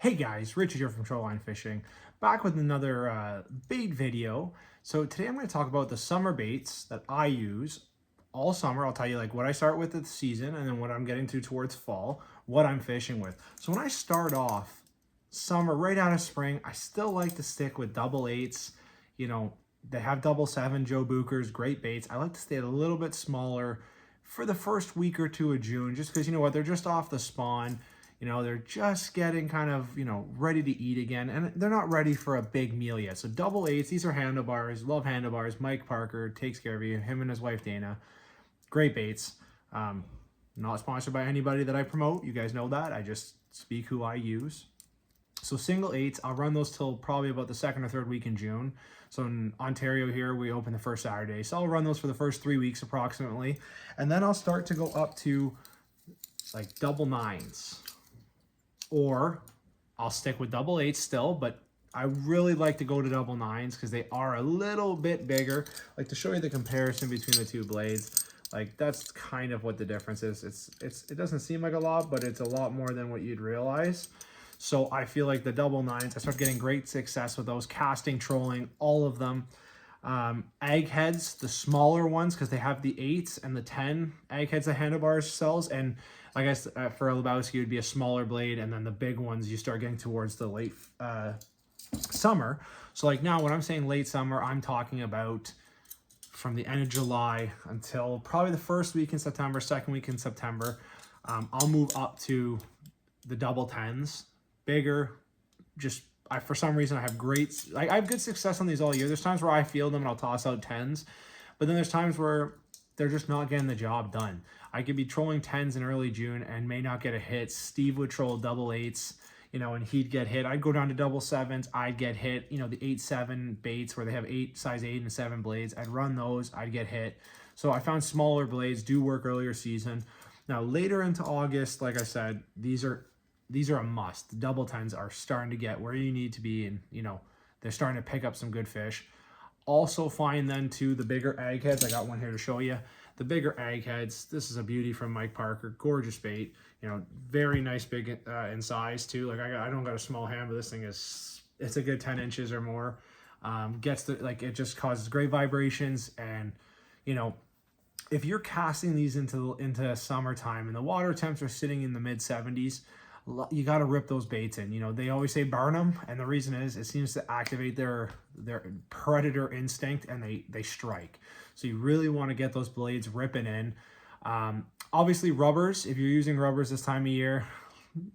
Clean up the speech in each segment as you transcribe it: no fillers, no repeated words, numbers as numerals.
Hey guys, Richard here from Shoreline Fishing, back with another bait video. So today I'm going to talk about the summer baits that I use all summer. I'll tell you like what I start with at the season and then what I'm getting to towards fall, what I'm fishing with. So when I start off summer, right out of spring, I still like to stick with double eights. You know, they have double seven, Joe Bookers, great baits. I like to stay a little bit smaller for the first week or two of June, just because you know what, they're just off the spawn. You know, they're just getting kind of, ready to eat again, and they're not ready for a big meal yet. So double eights, these are handlebars, love handlebars. Mike Parker takes care of you, him and his wife Dana. Great baits. Not sponsored by anybody that I promote. You guys know that. I just speak who I use. So single eights, I'll run those till probably about the second or third week in June. So in Ontario here, we open the first Saturday. So I'll run those for the first 3 weeks approximately. And then I'll start to go up to like double nines. Or I'll stick with double eights still, but I really like to go to double nines because they are a little bit bigger. Like to show you the comparison between the two blades, like that's kind of what the difference is. It doesn't seem like a lot, but it's a lot more than what you'd realize. So I feel like the double nines, I start getting great success with those, casting, trolling, all of them. Egg heads, the smaller ones, because they have the 8s and the 10 egg heads that Handlebars sells, and I guess for a Lebowski it would be a smaller blade, and then the big ones you start getting towards the late summer. So like now when I'm saying late summer, I'm talking about from the end of July until probably the first week in September, second week in September. I'll move up to the double 10s, bigger, just for some reason I have I have good success on these all year. There's times where I field them and I'll toss out 10s, but then there's times where they're just not getting the job done. I could be trolling 10s in early June and may not get a hit. Steve would troll double 8s, and he'd get hit. I'd go down to double 7s, I'd get hit. The 8-7 baits where they have size 8 and 7 blades, I'd run those, I'd get hit. So I found smaller blades do work earlier season. Now later into August, like I said, these are a must. The double 10s are starting to get where you need to be, and they're starting to pick up some good fish. Also find then too the bigger egg heads. I got one here to show you. The bigger egg heads. This is a beauty from Mike Parker. Gorgeous bait. Very nice, big in size too. Like I don't got a small hand, but this thing it's a good 10 inches or more. It just causes great vibrations, and if you're casting these into summertime and the water temps are sitting in the mid 70s, you got to rip those baits in. They always say burn them, and the reason is it seems to activate their predator instinct, and they strike. So you really want to get those blades ripping in. Obviously rubbers, if you're using rubbers this time of year,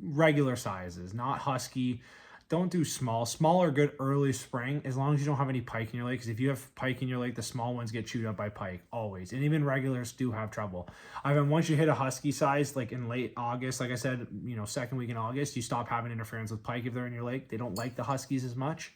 regular sizes, not husky. Don't do small. Small are good early spring as long as you don't have any pike in your lake, because if you have pike in your lake, the small ones get chewed up by pike always, and even regulars do have trouble. I mean, once you hit a husky size, like in late August, like I said, second week in August, you stop having interference with pike if they're in your lake. They don't like the huskies as much.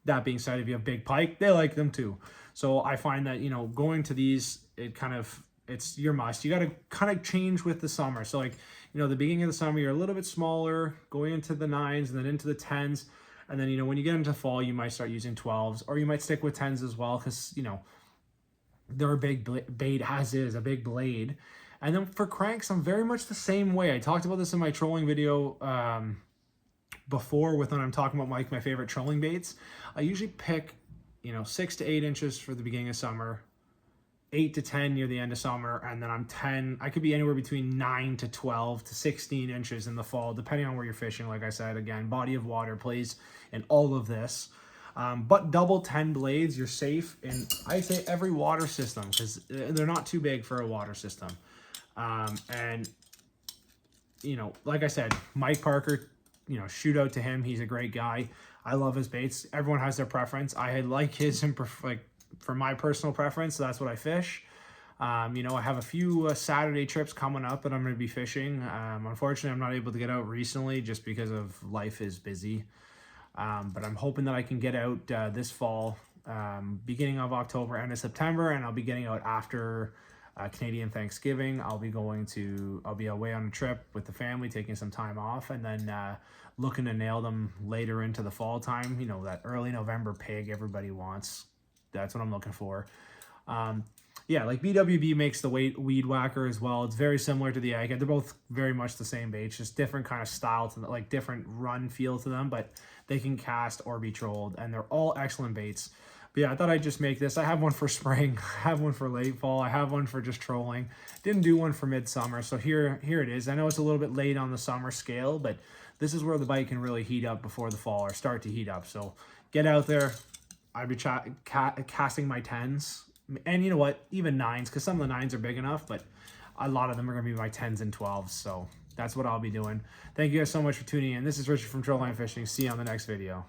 That being said, if you have big pike, they like them too. So I find that going to these, it's your must. You got to kind of change with the summer. So like, the beginning of the summer, you're a little bit smaller, going into the 9s and then into the 10s. And then, when you get into fall, you might start using 12s, or you might stick with 10s as well, because, they're a big bait as is, a big blade. And then for cranks, I'm very much the same way. I talked about this in my trolling video before when I'm talking about my favorite trolling baits. I usually pick, 6 to 8 inches for the beginning of summer, 8 to 10 near the end of summer, and then I could be anywhere between 9 to 12 to 16 inches in the fall, depending on where you're fishing. Like I said, again, body of water plays in all of this. But double 10 blades, you're safe in, I say, every water system, because they're not too big for a water system. And, like I said, Mike Parker, shoot out to him. He's a great guy. I love his baits. Everyone has their preference. I like his for my personal preference, so that's what I fish. I have a few Saturday trips coming up that I'm going to be fishing. Unfortunately, I'm not able to get out recently just because of life is busy. But I'm hoping that I can get out this fall, beginning of October, end of September, and I'll be getting out after Canadian Thanksgiving. I'll be away on a trip with the family, taking some time off, and then looking to nail them later into the fall time. That early November pig everybody wants. That's what I'm looking for. Yeah, like BWB makes the weed whacker as well. It's very similar to the Egghead. They're both very much the same baits, just different kind of style to them, like different run feel to them, but they can cast or be trolled, and they're all excellent baits. But yeah, I thought I'd just make this. I have one for spring, I have one for late fall, I have one for just trolling. Didn't do one for midsummer, so here it is. I know it's a little bit late on the summer scale, but this is where the bite can really heat up before the fall, or start to heat up. So get out there. I'd be casting my 10s. And you know what? Even 9s, because some of the 9s are big enough, but a lot of them are going to be my 10s and 12s. So that's what I'll be doing. Thank you guys so much for tuning in. This is Richard from Trolline Fishing. See you on the next video.